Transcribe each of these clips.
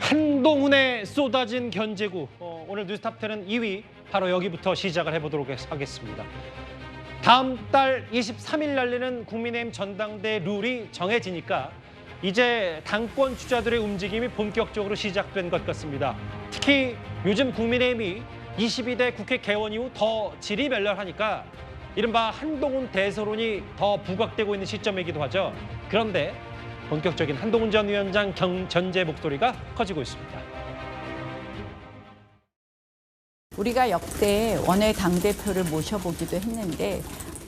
한동훈의 쏟아진 견제구. 오늘 뉴스탑10은 2위 바로 여기부터 시작을 해보도록 하겠습니다. 다음 달 23일 열리는 국민의힘 전당대 룰이 정해지니까 이제 당권 주자들의 움직임이 본격적으로 시작된 것 같습니다. 특히 요즘 국민의힘이 22대 국회 개원 이후 더 질이 멸렬하니까 이른바 한동훈 대서론이 더 부각되고 있는 시점이기도 하죠. 그런데 본격적인 한동훈 전 위원장 견제 목소리가 커지고 있습니다. 우리가 역대 원외 당대표를 모셔보기도 했는데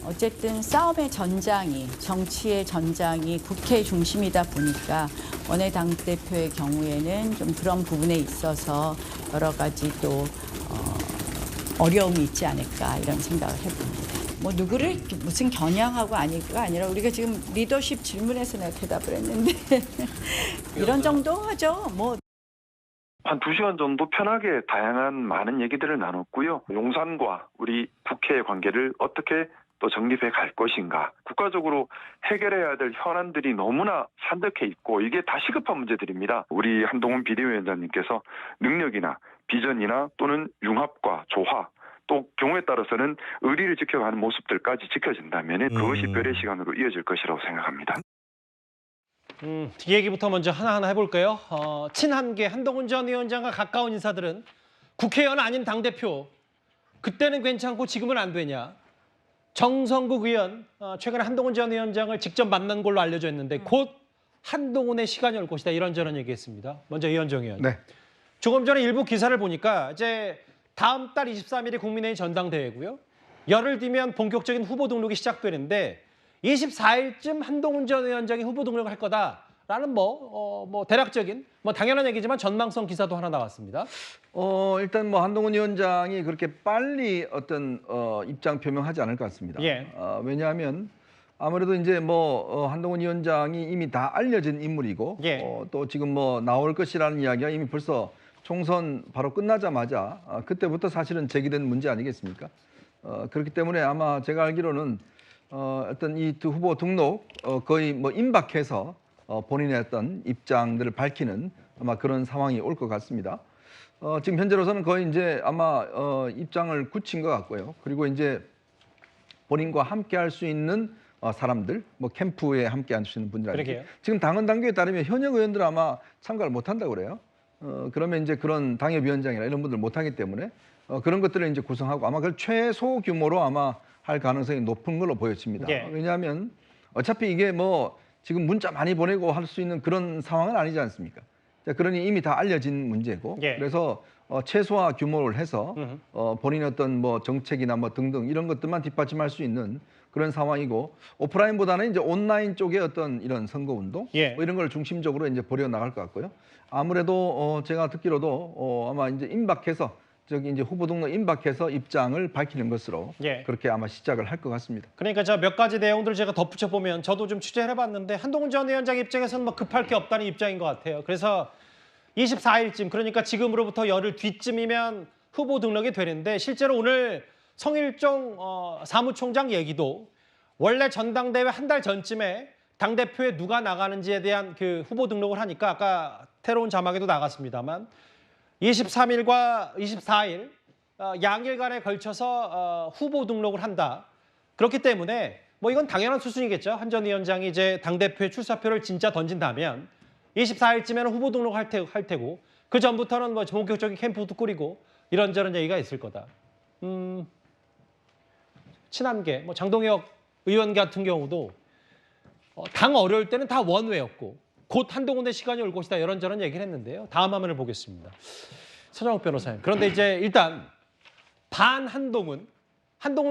어쨌든 싸움의 전장이, 정치의 전장이 국회 중심이다 보니까 원외 당대표의 경우에는 좀 그런 부분에 있어서 여러 가지 또 어려움이 있지 않을까 이런 생각을 해봅니다. 뭐 누구를 무슨 겨냥하고 아니가 아니라 우리가 지금 리더십 질문에서 내가 대답을 했는데 이런 정도 하죠. 뭐. 한 2시간 정도 편하게 다양한 많은 얘기들을 나눴고요. 용산과 우리 국회의 관계를 어떻게 또 정립해 갈 것인가. 국가적으로 해결해야 될 현안들이 너무나 산적해 있고 이게 다 시급한 문제들입니다. 우리 한동훈 비대위원장님께서 능력이나 비전이나 또는 융합과 조화 또 경우에 따라서는 의리를 지켜가는 모습들까지 지켜진다면 그것이 별의 시간으로 이어질 것이라고 생각합니다. 이 얘기부터 먼저 하나하나 해볼까요? 친한계 한동훈 전 위원장과 가까운 인사들은 국회의원 아닌 당대표 그때는 괜찮고 지금은 안 되냐. 정성국 의원 최근에 한동훈 전 위원장을 직접 만난 걸로 알려져 있는데 곧 한동훈의 시간이 올 것이다 이런저런 얘기했습니다. 먼저 이현정 의원. 네. 조금 전에 일부 기사를 보니까 이제 다음 달 23일이 국민의힘 전당대회고요. 열흘 뒤면 본격적인 후보 등록이 시작되는데 24일쯤 한동훈 전 위원장이 후보 등록을 할 거다라는 대략적인 당연한 얘기지만 전망성 기사도 하나 나왔습니다. 일단 한동훈 위원장이 그렇게 빨리 어떤 입장 표명하지 않을 것 같습니다. 예. 왜냐하면 아무래도 이제 한동훈 위원장이 이미 다 알려진 인물이고 예. 또 지금 나올 것이라는 이야기가 이미 벌써 총선 바로 끝나자마자 그때부터 사실은 제기된 문제 아니겠습니까? 그렇기 때문에 아마 제가 알기로는 어떤 이 두 후보 등록 거의 임박해서 본인의 어떤 입장들을 밝히는 아마 그런 상황이 올 것 같습니다. 지금 현재로서는 거의 이제 아마 입장을 굳힌 것 같고요. 그리고 이제 본인과 함께 할 수 있는 사람들, 캠프에 함께 할 수 있는 분들한테 지금 당헌 당규에 따르면 현역 의원들 아마 참가를 못 한다고 그래요. 그러면 이제 그런 당협위원장이나 이런 분들 못 하기 때문에 그런 것들을 이제 구성하고 아마 그걸 최소 규모로 아마 할 가능성이 높은 걸로 보여집니다. 예. 왜냐하면 어차피 이게 지금 문자 많이 보내고 할 수 있는 그런 상황은 아니지 않습니까? 자, 그러니 이미 다 알려진 문제고 예. 그래서 최소화 규모를 해서 본인의 어떤 정책이나 등등 이런 것들만 뒷받침할 수 있는 그런 상황이고 오프라인보다는 이제 온라인 쪽의 어떤 이런 선거 운동 예. 이런 걸 중심적으로 이제 벌여 나갈 것 같고요. 아무래도 제가 듣기로도 아마 이제 임박해서 이제 후보 등록 임박해서 입장을 밝히는 것으로 예. 그렇게 아마 시작을 할 것 같습니다. 그러니까 몇 가지 내용들을 제가 덧붙여 보면 저도 좀 취재를 해봤는데 한동훈 전 위원장 입장에서는 급할 게 없다는 입장인 것 같아요. 그래서 24일쯤 그러니까 지금으로부터 열흘 뒤쯤이면 후보 등록이 되는데 실제로 오늘 성일종 사무총장 얘기도 원래 전당대회 한 달 전쯤에 당대표에 누가 나가는지에 대한 그 후보 등록을 하니까 아까 새로운 자막에도 나갔습니다만 23일과 24일 양일간에 걸쳐서 후보 등록을 한다. 그렇기 때문에 이건 당연한 수순이겠죠. 한 전 위원장이 이제 당대표의 출사표를 진짜 던진다면 24일쯤에는 후보 등록할 테고 그 전부터는 본격적인 캠프도 꾸리고 이런저런 얘기가 있을 거다. 친한계 장동혁 의원 같은 경우도 당 어려울 때는 다 원외였고 곧 한동훈의 시간이 올 것이다 이런저런 얘기를 했는데요. 다음 화면을 보겠습니다. 서정욱 변호사님. 그런데 이제 일단 한동훈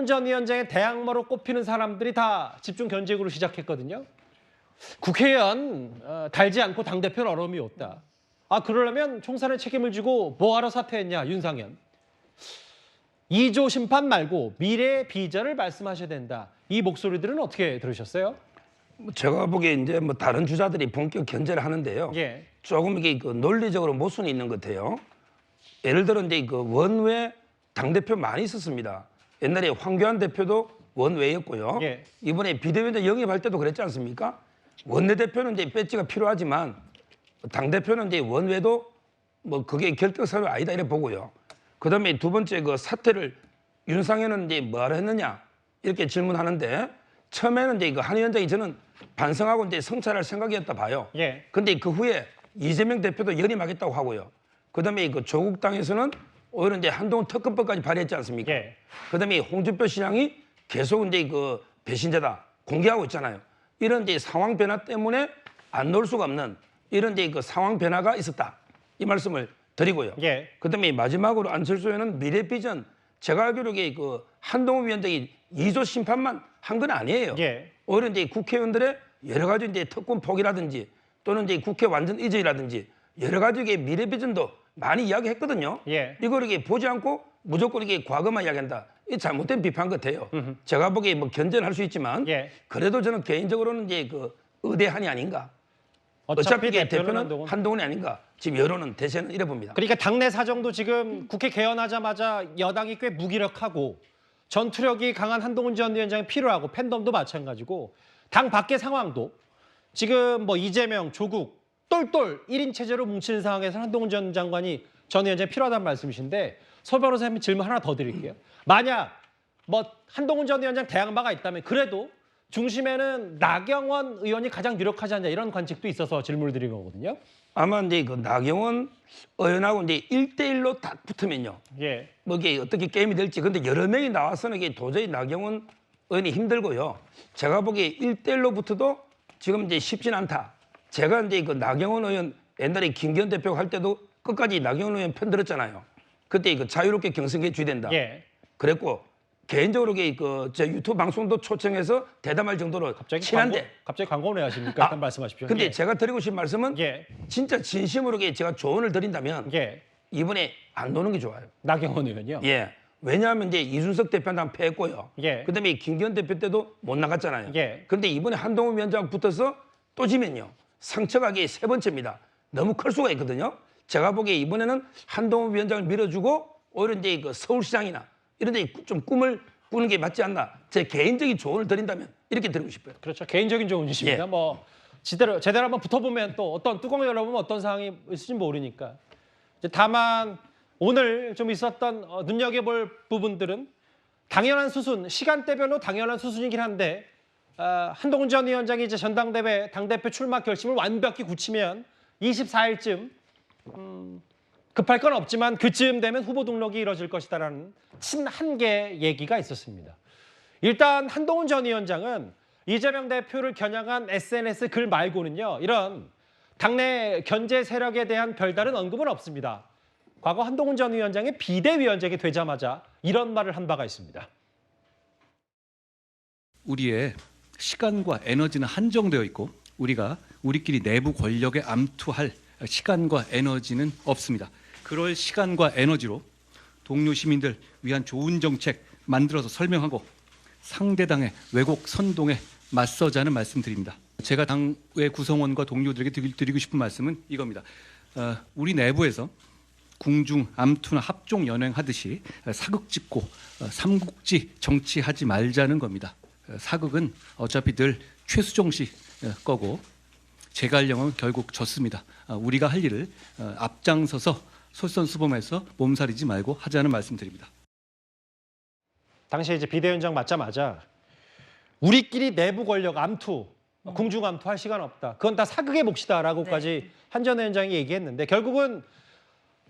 전 위원장의 대항마로 꼽히는 사람들이 다 집중 견제구를 시작했거든요. 국회의원 달지 않고 당대표는 어려움이 없다. 그러려면 총선에 책임을 지고 뭐하러 사퇴했냐 윤상현. 2조 심판 말고 미래의 비전을 말씀하셔야 된다. 이 목소리들은 어떻게 들으셨어요? 제가 보기에 이제 다른 주자들이 본격 견제를 하는데요. 예. 조금 이게 논리적으로 모순이 있는 것 같아요. 예를 들어 이제 원외 당대표 많이 있었습니다. 옛날에 황교안 대표도 원외였고요. 예. 이번에 비대위원장 영입할 때도 그랬지 않습니까? 원내대표는 이제 배지가 필요하지만 당대표는 이제 원외도 뭐 그게 결정사유 아니다 이래 보고요. 그다음에 두 번째 그 사퇴를 윤상현은 이제 뭐라 했느냐 이렇게 질문하는데 처음에는 이제 그 한 위원장이 저는 반성하고 이제 성찰할 생각이었다 봐요. 예. 근데 그 후에 이재명 대표도 연임하겠다고 하고요. 그다음에 그 조국당에서는 오히려 이제 한동훈 특검법까지 발의했지 않습니까? 예. 그다음에 홍준표 시장이 계속 이제 그 배신자다 공개하고 있잖아요. 이런 이제 상황 변화 때문에 안 놓을 수가 없는 이런 이제 그 상황 변화가 있었다. 이 말씀을 드리고요. 예. 그다음에 마지막으로 안철수 의원은 미래 비전 제가 알기로 그 한동훈 위원장이 2조 심판만 한 건 아니에요. 예. 오히려 이제 국회의원들의 여러 가지 이제 특권 포기라든지 또는 이제 국회 완전 이전이라든지 여러 가지 미래 비전도 많이 이야기했거든요. 예. 이걸 이렇게 보지 않고 무조건 이게 과거만 이야기한다. 이 잘못된 비판 같아요. 제가 보기에 뭐 견제할 수 있지만 예. 그래도 저는 개인적으로는 이제 그 의대한이 아닌가. 어차피 이게 대표는 한동훈이 아닌가. 지금 여론은 대세는 이래 봅니다. 그러니까 당내 사정도 지금 국회 개헌하자마자 여당이 꽤 무기력하고 전투력이 강한 한동훈 전 위원장이 필요하고 팬덤도 마찬가지고 당 밖의 상황도 지금 뭐 이재명, 조국 똘똘 1인 체제로 뭉치는 상황에서 한동훈 전 장관이 전 위원장이 필요하다는 말씀이신데 서 변호사님 질문 하나 더 드릴게요. 만약 뭐 한동훈 전 위원장 대항 바가 있다면 그래도 중심에는 나경원 의원이 가장 유력하지 않냐 이런 관측도 있어서 질문을 드린 거거든요. 아마 이제 그 나경원 의원하고 이제 1대1로 딱 붙으면요. 예. 뭐 이게 어떻게 게임이 될지. 근데 여러 명이 나와서는 이게 도저히 나경원 의원이 힘들고요. 제가 보기에 1대1로 붙어도 지금 이제 쉽진 않다. 제가 이제 그 나경원 의원 옛날에 김기현 대표가 할 때도 끝까지 나경원 의원 편 들었잖아요. 그때 그 자유롭게 경선에 주된다. 예. 그랬고 개인적으로 제 유튜브 방송도 초청해서 대담할 정도로 친한데. 갑자기 광고를 왜 하십니까? 일단 말씀하십시오. 근데 예. 제가 드리고 싶은 말씀은 예. 진짜 진심으로 제가 조언을 드린다면 예. 이번에 안 노는 게 좋아요. 나경원 의원이요. 예. 왜냐하면 이제 이준석 대표한테 한 패했고요. 예. 그다음에 김기현 대표 때도 못 나갔잖아요. 예. 그런데 이번에 한동훈 위원장 붙어서 또 지면요. 상처가 이게 세 번째입니다. 너무 클 수가 있거든요. 제가 보기에 이번에는 한동훈 위원장을 밀어주고 오히려 이제 그 서울시장이나 이런 데 좀 꿈을 꾸는 게 맞지 않나. 제 개인적인 조언을 드린다면 이렇게 드리고 싶어요. 그렇죠. 개인적인 조언이십니다. 예. 뭐 제대로 한번 붙어보면 또 어떤 뚜껑을 열어보면 어떤 상황이 있을지 모르니까. 이제 다만 오늘 좀 있었던 눈여겨볼 부분들은 당연한 수순, 시간대별로 당연한 수순이긴 한데 한동훈 전 위원장이 이제 전당대회 당대표 출마 결심을 완벽히 굳히면 24일쯤 급할 건 없지만 그쯤 되면 후보 등록이 이뤄질 것이다라는 친한계 얘기가 있었습니다. 일단 한동훈 전 위원장은 이재명 대표를 겨냥한 SNS 글 말고는요. 이런 당내 견제 세력에 대한 별다른 언급은 없습니다. 과거 한동훈 전 위원장이 비대위원장이 되자마자 이런 말을 한 바가 있습니다. 우리의 시간과 에너지는 한정되어 있고 우리끼리 내부 권력에 암투할 시간과 에너지는 없습니다. 그럴 시간과 에너지로 동료 시민들 위한 좋은 정책 만들어서 설명하고 상대당의 왜곡 선동에 맞서자는 말씀드립니다. 제가 당의 구성원과 동료들에게 드리고 싶은 말씀은 이겁니다. 우리 내부에서 궁중, 암투나 합종 연행하듯이 사극짓고 삼국지 정치하지 말자는 겁니다. 사극은 어차피 늘 최수종 씨 거고 제갈량은 결국 졌습니다. 우리가 할 일을 앞장서서 솔선수범해서 몸살이지 말고 하자는 말씀드립니다. 당시에 이제 비대위원장 맞자마자 우리끼리 내부 권력 암투, 궁중 암투할 시간 없다. 그건 다 사극의 몫이다라고까지 한 전 위원장이 얘기했는데 결국은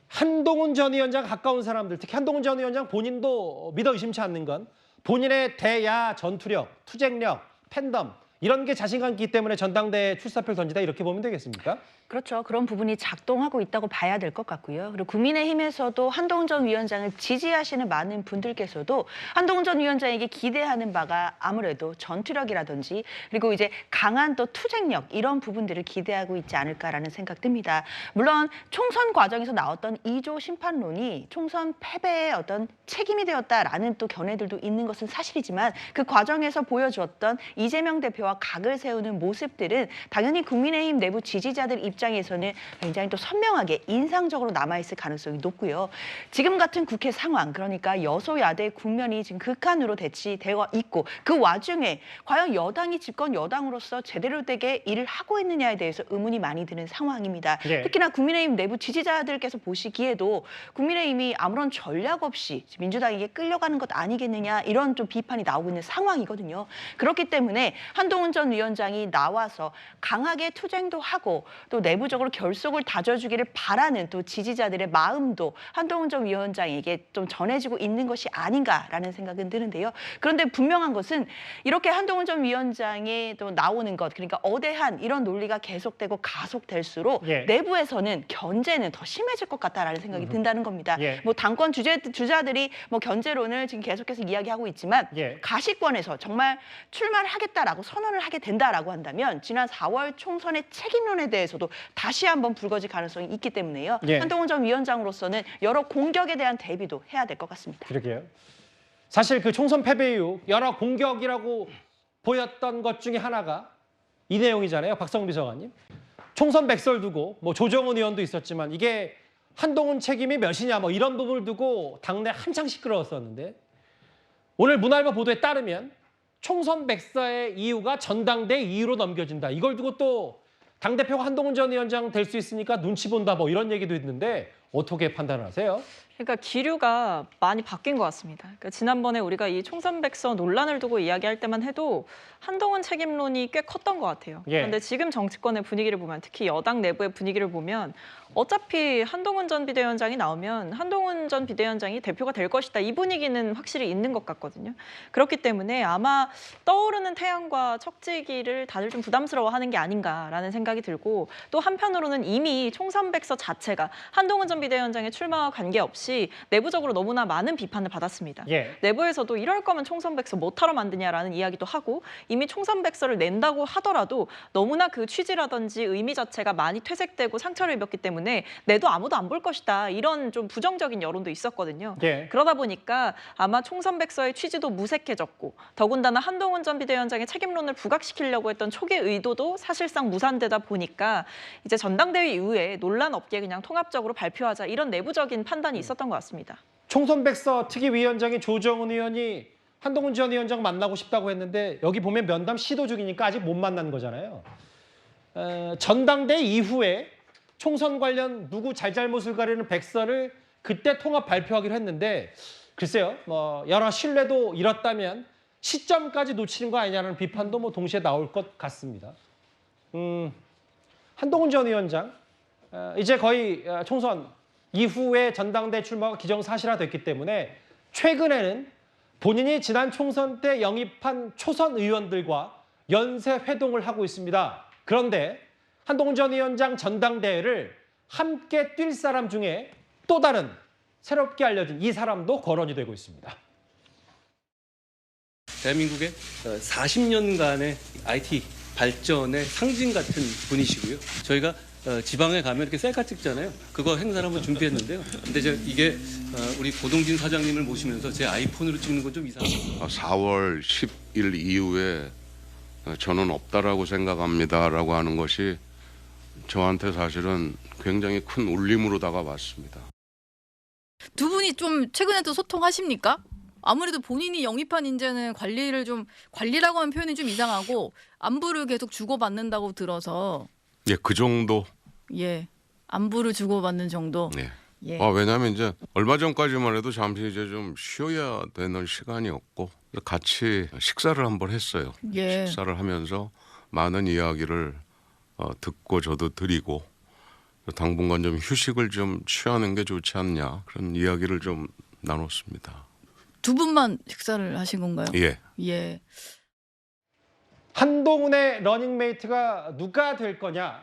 한동훈 전 위원장 가까운 사람들, 특히 한동훈 전 위원장 본인도 믿어 의심치 않는 건 본인의 대야 전투력, 투쟁력, 팬덤 이런 게 자신감 있기 때문에 전당대회 출사표를 던지다 이렇게 보면 되겠습니까? 그렇죠. 그런 부분이 작동하고 있다고 봐야 될 것 같고요. 그리고 국민의힘에서도 한동훈 전 위원장을 지지하시는 많은 분들께서도 한동훈 전 위원장에게 기대하는 바가 아무래도 전투력이라든지 그리고 이제 강한 또 투쟁력 이런 부분들을 기대하고 있지 않을까라는 생각 듭니다. 물론 총선 과정에서 나왔던 2조 심판론이 총선 패배의 어떤 책임이 되었다라는 또 견해들도 있는 것은 사실이지만 그 과정에서 보여주었던 이재명 대표와 각을 세우는 모습들은 당연히 국민의힘 내부 지지자들 입장 입장에서는 굉장히 또 선명하게 인상적으로 남아있을 가능성이 높고요. 지금 같은 국회 상황, 그러니까 여소야대 국면이 지금 극한으로 대치되어 있고 그 와중에 과연 여당이 집권 여당으로서 제대로 되게 일을 하고 있느냐에 대해서 의문이 많이 드는 상황입니다. 예. 특히나 국민의힘 내부 지지자들께서 보시기에도 국민의힘이 아무런 전략 없이 민주당에게 끌려가는 것 아니겠느냐 이런 좀 비판이 나오고 있는 상황이거든요. 그렇기 때문에 한동훈 전 위원장이 나와서 강하게 투쟁도 하고 또 내부적으로 결속을 다져주기를 바라는 또 지지자들의 마음도 한동훈 전 위원장에게 좀 전해지고 있는 것이 아닌가라는 생각은 드는데요. 그런데 분명한 것은 이렇게 한동훈 전 위원장이 또 나오는 것, 그러니까 어대한 이런 논리가 계속되고 가속될수록 예. 내부에서는 견제는 더 심해질 것 같다라는 생각이 든다는 겁니다. 예. 뭐 당권 주자들이 뭐 견제론을 지금 계속해서 이야기하고 있지만 예. 가시권에서 정말 출마를 하겠다라고 선언을 하게 된다라고 한다면 지난 4월 총선의 책임론에 대해서도 다시 한번 불거질 가능성이 있기 때문에요. 예. 한동훈 전 위원장으로서는 여러 공격에 대한 대비도 해야 될 것 같습니다. 그러게요. 사실 그 총선 패배 이후 여러 공격이라고 보였던 것 중에 하나가 이 내용이잖아요. 박성훈 비서관님. 총선 백설 두고 뭐 조정은 의원도 있었지만 이게 한동훈 책임이 몇이냐 뭐 이런 부분을 두고 당내 한창 시끄러웠었는데 오늘 문화일보 보도에 따르면 총선 백서의 이유가 전당대 이유로 넘겨진다. 이걸 두고 또 당대표가 한동훈 전 위원장 될 수 있으니까 눈치 본다 뭐 이런 얘기도 있는데 어떻게 판단하세요? 그러니까 기류가 많이 바뀐 것 같습니다. 그러니까 지난번에 우리가 이 총선 백서 논란을 두고 이야기할 때만 해도 한동훈 책임론이 꽤 컸던 것 같아요. 예. 그런데 지금 정치권의 분위기를 보면 특히 여당 내부의 분위기를 보면 어차피 한동훈 전 비대위원장이 나오면 한동훈 전 비대위원장이 대표가 될 것이다. 이 분위기는 확실히 있는 것 같거든요. 그렇기 때문에 아마 떠오르는 태양과 척지기를 다들 좀 부담스러워하는 게 아닌가라는 생각이 들고 또 한편으로는 이미 총선 백서 자체가 한동훈 전 비대위원장의 출마와 관계없이 내부적으로 너무나 많은 비판을 받았습니다. 예. 내부에서도 이럴 거면 총선 백서 못하러 만드냐라는 이야기도 하고 이미 총선 백서를 낸다고 하더라도 너무나 그 취지라든지 의미 자체가 많이 퇴색되고 상처를 입었기 때문에 내도 아무도 안 볼 것이다. 이런 좀 부정적인 여론도 있었거든요. 예. 그러다 보니까 아마 총선 백서의 취지도 무색해졌고 더군다나 한동훈 전 비대위원장의 책임론을 부각시키려고 했던 초기 의도도 사실상 무산되다 보니까 이제 전당대회 이후에 논란 없게 그냥 통합적으로 발표하자 이런 내부적인 판단이 있었던 것 같습니다. 총선 백서 특위위원장인 조정은 의원이 한동훈 전 위원장 만나고 싶다고 했는데 여기 보면 면담 시도 중이니까 아직 못 만난 거잖아요. 전당대 이후에 총선 관련 누구 잘잘못을 가리는 백서를 그때 통합 발표하기로 했는데 글쎄요, 뭐 여러 신뢰도 잃었다면 시점까지 놓치는 거 아니냐는 비판도 뭐 동시에 나올 것 같습니다. 한동훈 전 위원장 이제 거의 총선 이후에 전당대 출마가 기정사실화됐기 때문에 최근에는 본인이 지난 총선 때 영입한 초선 의원들과 연쇄 회동을 하고 있습니다. 그런데 한동훈 전 위원장 전당대회를 함께 뛸 사람 중에 또 다른 새롭게 알려진 이 사람도 거론이 되고 있습니다. 대한민국의 40년간의 IT 발전의 상징 같은 분이시고요. 저희가 지방에 가면 이렇게 셀카 찍잖아요. 그거 행사를 한번 준비했는데요. 근데 이게 우리 고동진 사장님을 모시면서 제 아이폰으로 찍는 건 좀 이상해요. 4월 10일 이후에 저는 없다라고 생각합니다라고 하는 것이 저한테 사실은 굉장히 큰 울림으로 다가왔습니다. 두 분이 좀 최근에도 소통하십니까? 아무래도 본인이 영입한 인재는 관리라고 하는 표현이 좀 이상하고 안부를 계속 주고받는다고 들어서 예, 그 정도. 예, 안부를 주고받는 정도. 예. 예. 왜냐하면 이제 얼마 전까지만 해도 잠시 이제 좀 쉬어야 되는 시간이었고 같이 식사를 한번 했어요. 예. 식사를 하면서 많은 이야기를 듣고 저도 드리고 당분간 좀 휴식을 좀 취하는 게 좋지 않냐 그런 이야기를 좀 나눴습니다. 두 분만 식사를 하신 건가요? 예. 예. 한동훈의 러닝메이트가 누가 될 거냐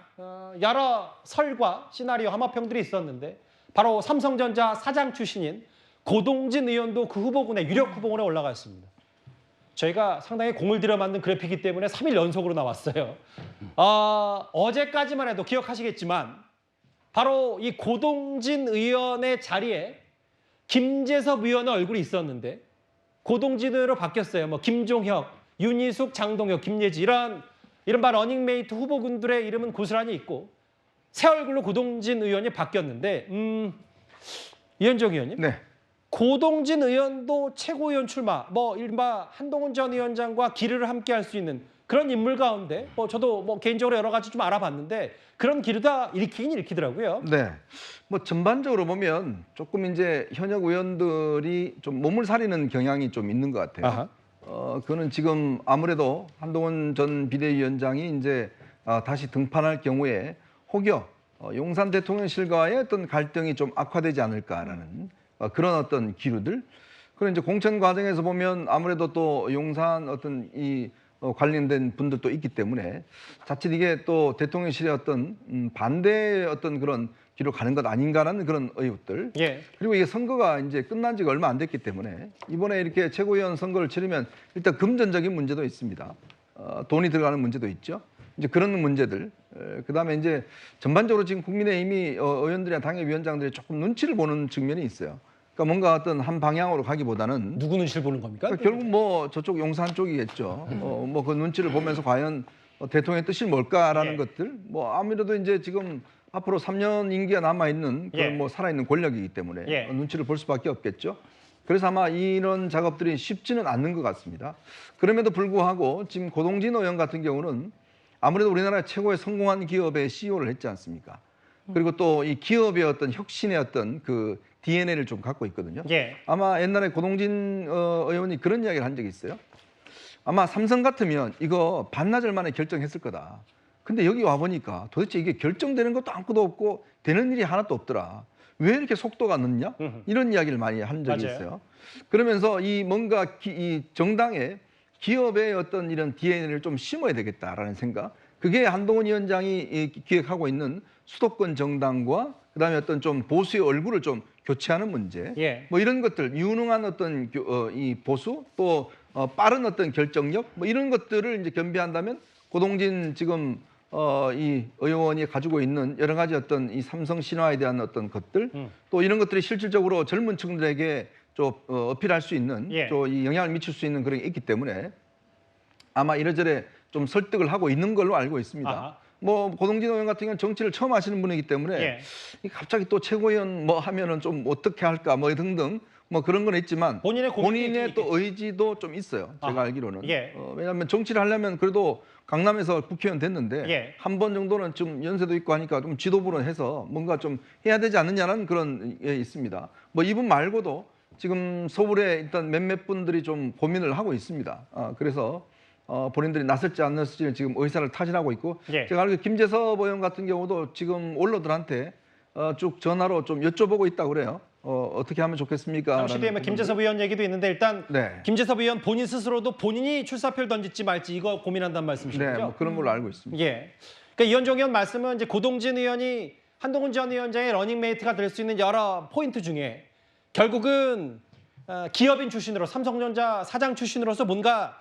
여러 설과 시나리오 함합형들이 있었는데 바로 삼성전자 사장 출신인 고동진 의원도 그 후보군에 유력 후보군에 올라갔습니다. 저희가 상당히 공을 들여 만든 그래픽이기 때문에 3일 연속으로 나왔어요. 어제까지만 해도 기억하시겠지만 바로 이 고동진 의원의 자리에 김재섭 의원의 얼굴이 있었는데 고동진 의원으로 바뀌었어요. 뭐 김종혁, 윤희숙, 장동혁, 김예지 이런 이른바 러닝메이트 후보군들의 이름은 고스란히 있고 새 얼굴로 고동진 의원이 바뀌었는데 이현정 의원님. 네. 고동진 의원도 최고위원 출마, 뭐 이른바 한동훈 전 위원장과 기류를 함께 할 수 있는 그런 인물 가운데 저도 뭐 개인적으로 여러 가지 좀 알아봤는데 그런 기류가 읽히긴 읽히더라고요. 네. 뭐 전반적으로 보면 조금 이제 현역 의원들이 좀 몸을 사리는 경향이 좀 있는 것 같아요. 아하. 그거는 지금 아무래도 한동훈 전 비대위원장이 이제 다시 등판할 경우에 혹여 용산 대통령실과의 어떤 갈등이 좀 악화되지 않을까라는 그런 어떤 기류들. 그리고 이제 공천 과정에서 보면 아무래도 또 용산 어떤 이 관련된 분들도 있기 때문에 자칫 이게 또 대통령실의 어떤 반대의 어떤 그런 길로 가는 것 아닌가라는 그런 의혹들. 예. 그리고 이게 선거가 이제 끝난 지가 얼마 안 됐기 때문에 이번에 이렇게 최고위원 선거를 치르면 일단 금전적인 문제도 있습니다. 돈이 들어가는 문제도 있죠. 이제 그런 문제들. 그다음에 이제 전반적으로 지금 국민의힘이 의원들이나 당협위원장들이 조금 눈치를 보는 측면이 있어요. 그러니까 뭔가 어떤 한 방향으로 가기보다는 누구 눈치를 보는 겁니까? 그러니까 결국 뭐 저쪽 용산 쪽이겠죠. 뭐 그 눈치를 보면서 과연 대통령의 뜻이 뭘까라는 예. 것들. 뭐 아무래도 이제 지금 앞으로 3년 임기가 남아 있는 예. 뭐 살아있는 권력이기 때문에 예. 눈치를 볼 수밖에 없겠죠. 그래서 아마 이런 작업들이 쉽지는 않는 것 같습니다. 그럼에도 불구하고 지금 고동진 의원 같은 경우는 아무래도 우리나라 최고의 성공한 기업의 CEO를 했지 않습니까? 그리고 또 이 기업의 어떤 혁신의 어떤 그 DNA를 좀 갖고 있거든요. 예. 아마 옛날에 고동진 의원이 그런 이야기를 한 적이 있어요. 아마 삼성 같으면 이거 반나절 만에 결정했을 거다. 근데 여기 와 보니까 도대체 이게 결정되는 것도 아무것도 없고 되는 일이 하나도 없더라. 왜 이렇게 속도가 늦냐? 이런 이야기를 많이 한 적이 맞아요. 있어요. 그러면서 이 뭔가 이 정당의 기업의 어떤 이런 DNA를 좀 심어야 되겠다라는 생각. 그게 한동훈 위원장이 기획하고 있는 수도권 정당과 그다음에 어떤 좀 보수의 얼굴을 좀 교체하는 문제. 예. 뭐 이런 것들 유능한 어떤 이 보수 또 빠른 어떤 결정력 뭐 이런 것들을 이제 겸비한다면 고동진 지금 이 의원이 가지고 있는 여러 가지 어떤 이 삼성 신화에 대한 어떤 것들 또 이런 것들이 실질적으로 젊은 층들에게 좀 어필할 수 있는 예. 또 이 영향을 미칠 수 있는 그런 게 있기 때문에 아마 이래저래 좀 설득을 하고 있는 걸로 알고 있습니다. 아하. 뭐 고동진 의원 같은 경우는 정치를 처음 하시는 분이기 때문에 예. 갑자기 또 최고위원 뭐 하면은 좀 어떻게 할까 뭐 등등 뭐 그런 건 있지만 본인의 고민이 또 의지도 좀 있어요. 제가 아하. 알기로는. 예. 왜냐하면 정치를 하려면 그래도 강남에서 국회의원 됐는데 예. 한 번 정도는 좀 연세도 있고 하니까 좀 지도부로 해서 뭔가 좀 해야 되지 않느냐는 그런 게 있습니다. 뭐 이분 말고도 지금 서울에 일단 몇몇 분들이 좀 고민을 하고 있습니다. 그래서 본인들이 나설지 안 나설지는 지금 의사를 타진하고 있고 예. 제가 알기로 김재섭 의원 같은 경우도 지금 언론들한테 쭉 전화로 좀 여쭤보고 있다고 그래요. 어떻게 하면 좋겠습니까? 잠시 뒤에 뭐 김재섭 의원 얘기도 있는데 일단 네. 김재섭 의원 본인 스스로도 본인이 출사표를 던질지 말지 이거 고민한다는 말씀이시죠? 네, 뭐 그런 걸로 알고 있습니다. 예. 그러니까 이현정 의원 말씀은 이제 고동진 의원이 한동훈 전 위원장의 러닝메이트가 될 수 있는 여러 포인트 중에 결국은 기업인 출신으로 삼성전자 사장 출신으로서 뭔가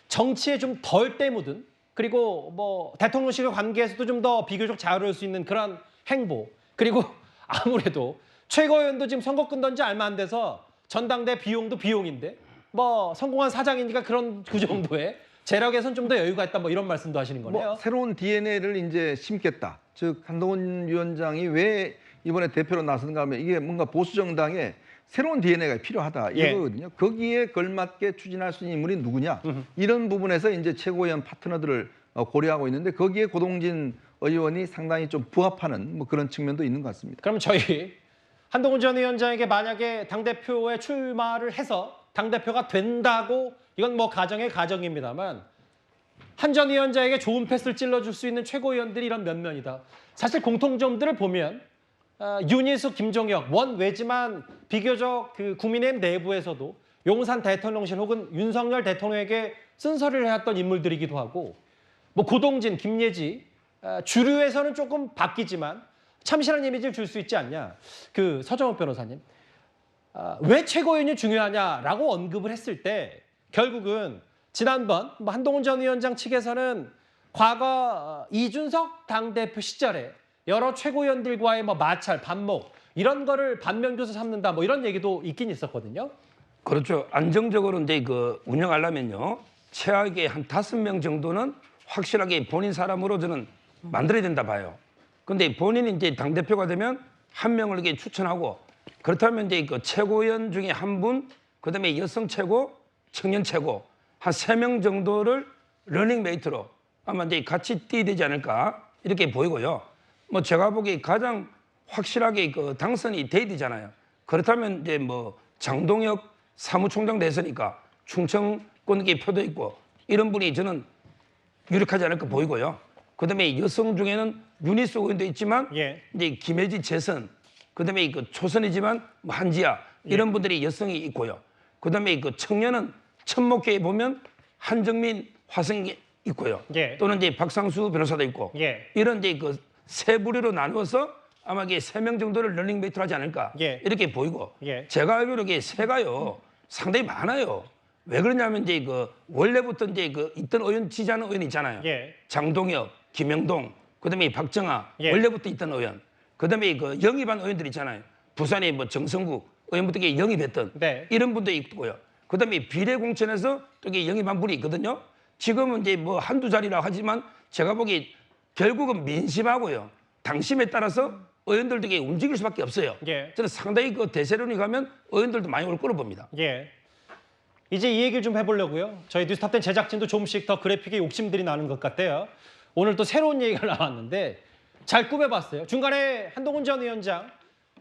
정치에 좀 덜 때묻은 그리고 뭐 대통령실과 관계에서도 좀 더 비교적 자유로울 수 있는 그런 행보 그리고 아무래도 최고위원도 지금 선거 끝난 지 얼마 안 돼서 전당대 비용도 비용인데 뭐 성공한 사장이니까 그런 그 정도의 재력에선 좀 더 여유가 있다 뭐 이런 말씀도 하시는 거네요. 뭐 새로운 DNA를 이제 심겠다. 즉 한동훈 위원장이 왜 이번에 대표로 나서는가 하면 이게 뭔가 보수 정당에 새로운 DNA가 필요하다 예. 이거거든요. 거기에 걸맞게 추진할 수 있는 인물이 누구냐 이런 부분에서 이제 최고위원 파트너들을 고려하고 있는데 거기에 고동진 의원이 상당히 좀 부합하는 뭐 그런 측면도 있는 것 같습니다. 그럼 저희 한동훈 전 위원장에게 만약에 당대표에 출마를 해서 당대표가 된다고 이건 뭐 가정의 가정입니다만 한 전 위원장에게 좋은 패스를 찔러줄 수 있는 최고위원들이 이런 면면이다. 사실 공통점들을 보면 윤희숙, 김종혁 원외지만 비교적 그 국민의힘 내부에서도 용산 대통령실 혹은 윤석열 대통령에게 쓴소리를 해왔던 인물들이기도 하고 뭐 고동진, 김예지 주류에서는 조금 바뀌지만 참신한 이미지를 줄 수 있지 않냐. 그 서정욱 변호사님 왜 최고위원이 중요하냐라고 언급을 했을 때 결국은 지난번 뭐 한동훈 전 위원장 측에서는 과거 이준석 당대표 시절에 여러 최고위원들과의 뭐 마찰, 반목 이런 거를 반면교사 삼는다 뭐 이런 얘기도 있긴 있었거든요. 그렇죠. 안정적으로 이제 그 운영하려면요. 최악의 한 5명 정도는 확실하게 본인 사람으로 저는 만들어야 된다 봐요. 근데 본인이 이제 당 대표가 되면 한 명을 이렇게 추천하고 그렇다면 이제 그 최고위원 중에 한 분, 그다음에 여성 최고, 청년 최고 한 3명 정도를 러닝메이트로 아마 이제 같이 뛰어야 되지 않을까 이렇게 보이고요. 뭐 제가 보기에 가장 확실하게 그 당선이 돼야 되잖아요. 그렇다면 이제 뭐 장동혁 사무총장 됐으니까 충청권계 표도 있고 이런 분이 저는 유력하지 않을까 보이고요. 그다음에 여성 중에는 윤희수 의원도 있지만 예. 이제 김혜지 재선, 그다음에 그 초선이지만 뭐 한지아 이런 분들이 여성이 있고요. 그다음에 그 청년은 천목계에 보면 한정민, 화성이 있고요. 예. 또는 이제 박상수 변호사도 있고 예. 이런 이제 그 세 부류로 나누어서 아마 이게 3명 정도를 러닝메이트로 하지 않을까 예. 이렇게 보이고 예. 제가 알기로 이게 세가요 상당히 많아요. 왜 그러냐면 이제 그 원래부터 이제 그 있던 의원 지지하는 의원 있잖아요. 예. 장동혁, 김영동, 그다음에 박정아 예. 원래부터 있던 의원, 그다음에 그 영입한 의원들 있잖아요. 부산에 뭐 정성국 의원부터 이게 영입했던 네. 이런 분도 있고요. 그다음에 비례공천에서 또 이게 영입한 분이 있거든요. 지금은 이제 뭐 한두 자리라 하지만 제가 보기 결국은 민심하고요. 당심에 따라서 의원들도 이게 움직일 수밖에 없어요. 예. 저는 상당히 그 대세론이 가면 의원들도 많이 올 거로 봅니다. 예. 이제 이 얘기를 좀 해보려고요. 저희 뉴스탑10 제작진도 조금씩 더 그래픽에 욕심들이 나는 것 같아요. 오늘 또 새로운 얘기가 나왔는데 잘 꾸며봤어요. 중간에 한동훈 전 위원장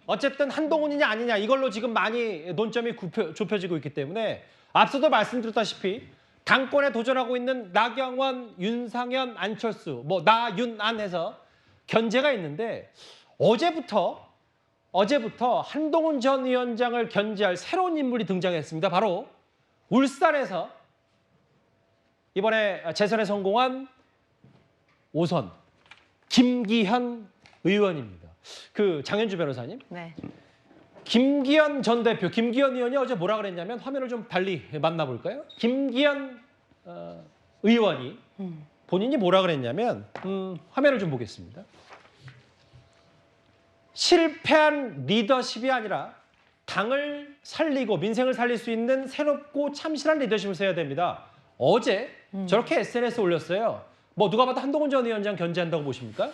어쨌든 한동훈이냐 아니냐 이걸로 지금 많이 논점이 좁혀지고 있기 때문에 앞서도 말씀드렸다시피 당권에 도전하고 있는 나경원, 윤상현, 안철수 뭐 나윤안 해서 견제가 있는데 어제부터 한동훈 전 위원장을 견제할 새로운 인물이 등장했습니다. 바로 울산에서 이번에 재선에 성공한 5선 김기현 의원입니다. 그 장현주 변호사님. 네. 김기현 전 대표, 김기현 의원이 어제 뭐라 그랬냐면 화면을 좀 달리 만나볼까요? 김기현 의원이 본인이 뭐라 그랬냐면 화면을 좀 보겠습니다. 실패한 리더십이 아니라 당을 살리고 민생을 살릴 수 있는 새롭고 참신한 리더십을 세워야 됩니다. 어제 저렇게 SNS에 올렸어요. 뭐 누가 봐도 한동훈 전 위원장 견제한다고 보십니까?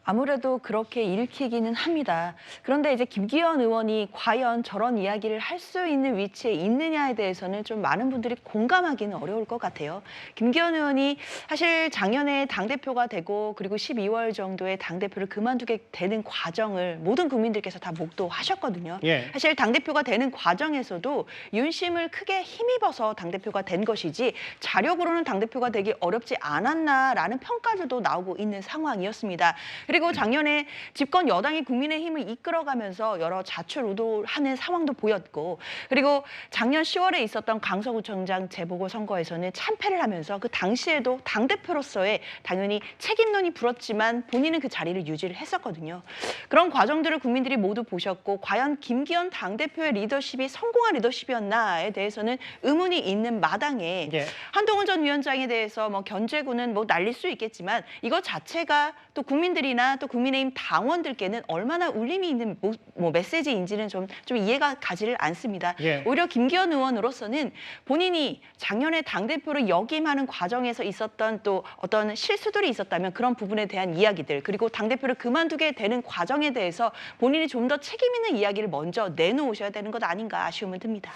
아무래도 그렇게 읽히기는 합니다. 그런데 이제 김기현 의원이 과연 저런 이야기를 할 수 있는 위치에 있느냐에 대해서는 좀 많은 분들이 공감하기는 어려울 것 같아요. 김기현 의원이 사실 작년에 당대표가 되고 그리고 12월 정도에 당대표를 그만두게 되는 과정을 모든 국민들께서 다 목도하셨거든요. 예. 사실 당대표가 되는 과정에서도 윤심을 크게 힘입어서 당대표가 된 것이지 자력으로는 당대표가 되기 어렵지 않았나라는 평가들도 나오고 있는 상황이었습니다. 그리고 작년에 집권 여당이 국민의힘을 이끌어가면서 여러 좌충우돌하는 상황도 보였고 그리고 작년 10월에 있었던 강서구청장 재보궐선거에서는 참패를 하면서 그 당시에도 당대표로서의 당연히 책임론이 불었지만 본인은 그 자리를 유지를 했었거든요. 그런 과정들을 국민들이 모두 보셨고 과연 김기현 당대표의 리더십이 성공한 리더십이었나에 대해서는 의문이 있는 마당에 예. 한동훈 전 위원장에 대해서 뭐 견제구는 뭐 날릴 수 있겠지만 이것 자체가 또 국민들이나 또 국민의힘 당원들께는 얼마나 울림이 있는 뭐 메시지인지는 좀 이해가 가지를 않습니다. 예. 오히려 김기현 의원으로서는 본인이 작년에 당대표를 역임하는 과정에서 있었던 또 어떤 실수들이 있었다면 그런 부분에 대한 이야기들 그리고 당대표를 그만두게 되는 과정에 대해서 본인이 좀 더 책임 있는 이야기를 먼저 내놓으셔야 되는 것 아닌가 아쉬움은 듭니다.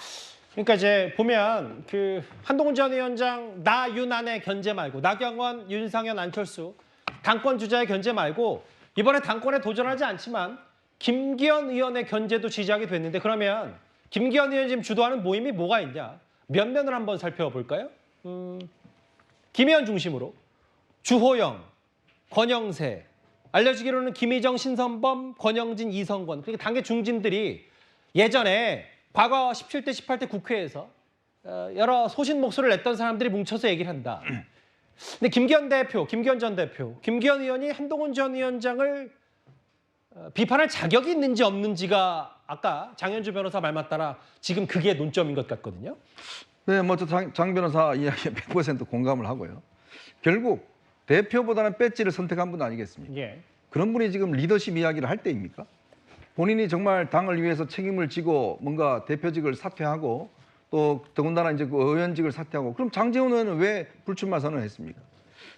그러니까 이제 보면 그 한동훈 전 위원장 나윤안의 견제 말고 나경원, 윤상현, 안철수 당권 주자의 견제 말고 이번에 당권에 도전하지 않지만 김기현 의원의 견제도 지지하게 됐는데 그러면 김기현 의원이 지금 주도하는 모임이 뭐가 있냐? 면면을 한번 살펴볼까요? 김의원 중심으로 주호영, 권영세, 알려지기로는 김희정, 신선범, 권영진, 이성권 그러니까 당의 중진들이 예전에 과거 17대, 18대 국회에서 여러 소신 목소리를 냈던 사람들이 뭉쳐서 얘기를 한다. 근데 김기현 전 대표, 김기현 의원이 한동훈 전 위원장을 비판할 자격이 있는지 없는지가 아까 장현주 변호사 말 맞따라 지금 그게 논점인 것 같거든요. 네, 뭐 장 변호사 이야기에 100% 공감을 하고요. 결국 대표보다는 배지를 선택한 분 아니겠습니까? 예. 그런 분이 지금 리더십 이야기를 할 때입니까? 본인이 정말 당을 위해서 책임을 지고 뭔가 대표직을 사퇴하고 또 더군다나 이제 그 의원직을 사퇴하고 그럼 장제원 의원은 왜 불출마 선언했습니까?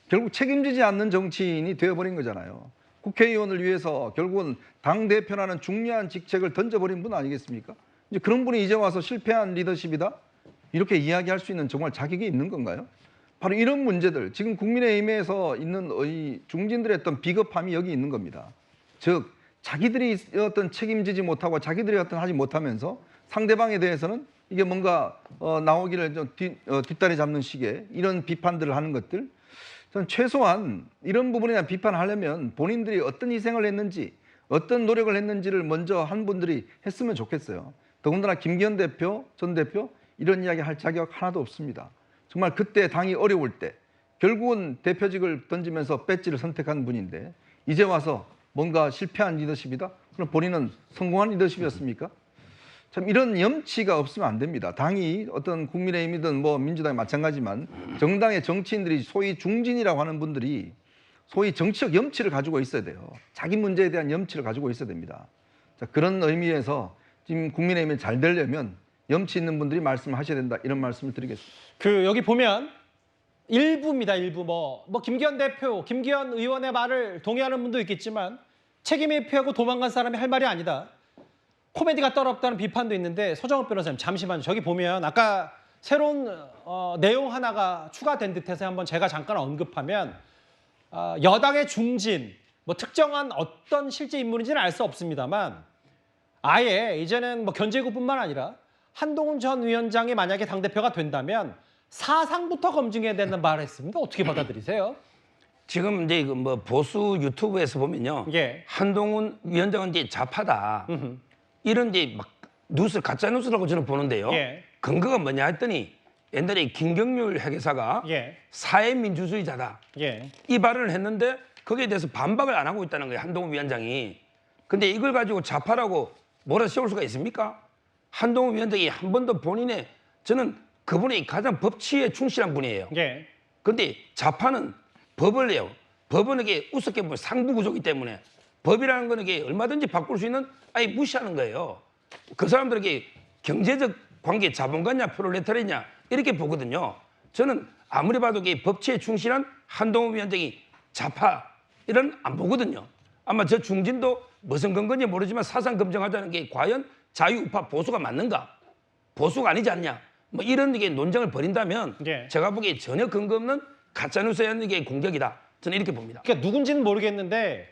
결국 책임지지 않는 정치인이 되어버린 거잖아요. 국회의원을 위해서 결국은 당대표라는 중요한 직책을 던져버린 분 아니겠습니까? 이제 그런 분이 이제 와서 실패한 리더십이다? 이렇게 이야기할 수 있는 정말 자격이 있는 건가요? 바로 이런 문제들, 지금 국민의힘에서 있는 이 중진들의 어떤 비겁함이 여기 있는 겁니다. 즉, 자기들이 어떤 책임지지 못하고 자기들이 어떤 하지 못하면서 상대방에 대해서는 이게 뭔가 나오기를 좀 뒷다리 잡는 식의 이런 비판들을 하는 것들, 저는 최소한 이런 부분에 대한 비판을 하려면 본인들이 어떤 희생을 했는지, 어떤 노력을 했는지를 먼저 한 분들이 했으면 좋겠어요. 더군다나 김기현 대표, 전 대표 이런 이야기 할 자격 하나도 없습니다. 정말 그때 당이 어려울 때 결국은 대표직을 던지면서 배지를 선택한 분인데 이제 와서 뭔가 실패한 리더십이다? 그럼 본인은 성공한 리더십이었습니까? 참 이런 염치가 없으면 안 됩니다. 당이 어떤 국민의힘이든 뭐 민주당이 마찬가지지만 정당의 정치인들이 소위 중진이라고 하는 분들이 소위 정치적 염치를 가지고 있어야 돼요. 자기 문제에 대한 염치를 가지고 있어야 됩니다. 자, 그런 의미에서 지금 국민의힘이 잘 되려면 염치 있는 분들이 말씀을 하셔야 된다. 이런 말씀을 드리겠습니다. 여기 보면 일부입니다. 일부 뭐 김기현 대표, 김기현 의원의 말을 동의하는 분도 있겠지만 책임 회피하고 도망간 사람이 할 말이 아니다. 코미디가 떨어졌다는 비판도 있는데 서정욱 변호사님 잠시만요. 저기 보면 아까 새로운 내용 하나가 추가된 듯해서 한번 제가 잠깐 언급하면 여당의 중진, 뭐 특정한 어떤 실제 인물인지는 알 수 없습니다만 아예 이제는 뭐 견제구뿐만 아니라 한동훈 전 위원장이 만약에 당대표가 된다면 사상부터 검증해야 된다는 말을 했습니다. 어떻게 받아들이세요? 지금 이제 그 뭐 보수 유튜브에서 보면요, 예. 한동훈 위원장은 이제 좌파다 이런 이제 막 뉴스 가짜 뉴스라고 저는 보는데요. 예. 근거가 뭐냐 했더니 옛날에 김경률 회계사가 예. 사회민주주의자다 예. 이 발언을 했는데 거기에 대해서 반박을 안 하고 있다는 거예요, 한동훈 위원장이. 근데 이걸 가지고 좌파라고 몰아세울 수가 있습니까? 한동훈 위원장이 한 번도 본인의, 저는 그분이 가장 법치에 충실한 분이에요. 예. 근데 좌파는 법을 해요. 법은 이게 우습게 보면 상부구조이기 때문에 법이라는 거는 이게 얼마든지 바꿀 수 있는 아예 무시하는 거예요. 그 사람들에게 경제적 관계, 자본가냐 프롤레타리냐 이렇게 보거든요. 저는 아무리 봐도 이게 법치에 충실한 한동훈 위원장이 좌파 이런 안 보거든요. 아마 저 중진도 무슨 근거인지 모르지만 사상 검증하자는 게 과연 자유우파 보수가 맞는가? 보수가 아니지 않냐? 뭐 이런 게 논쟁을 벌인다면 예. 제가 보기에 전혀 근거 없는 가짜뉴스에 게 공격이다. 저는 이렇게 봅니다. 그러니까 누군지는 모르겠는데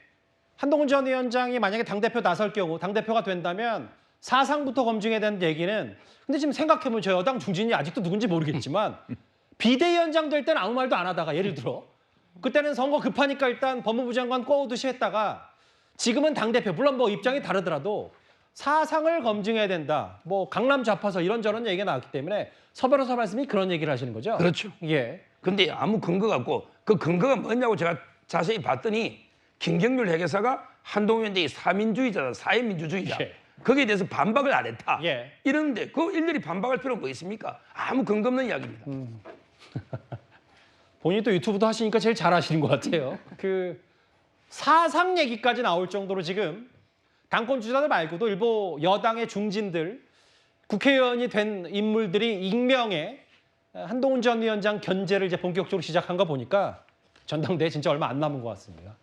한동훈 전 위원장이 만약에 당대표 나설 경우 당대표가 된다면 사상부터 검증해야 되는 얘기는, 근데 지금 생각해보면 저 여당 중진이 아직도 누군지 모르겠지만 비대위원장 될 때는 아무 말도 안 하다가 예를 들어 그때는 선거 급하니까 일단 법무부 장관 꼬우듯이 했다가 지금은 당대표, 물론 뭐 입장이 다르더라도 사상을 검증해야 된다. 뭐 강남 좌파서 이런저런 얘기가 나왔기 때문에 서 변호사 말씀이 그런 얘기를 하시는 거죠? 그렇죠. 예. 근데 아무 근거가 없고 그 근거가 뭐냐고 제가 자세히 봤더니 김경률 회계사가 한동훈 위원장이 사민주의자다, 사회민주주의자. 예. 거기에 대해서 반박을 안 했다. 예. 이러는데 그 일일이 반박할 필요가 뭐 있습니까? 아무 근거 없는 이야기입니다. 본인이 또 유튜브도 하시니까 제일 잘하시는 것 같아요. 그 사상 얘기까지 나올 정도로 지금 당권 주자들 말고도 일부 여당의 중진들, 국회의원이 된 인물들이 익명의 한동훈 전 위원장 견제를 이제 본격적으로 시작한 거 보니까 전당대회 진짜 얼마 안 남은 것 같습니다.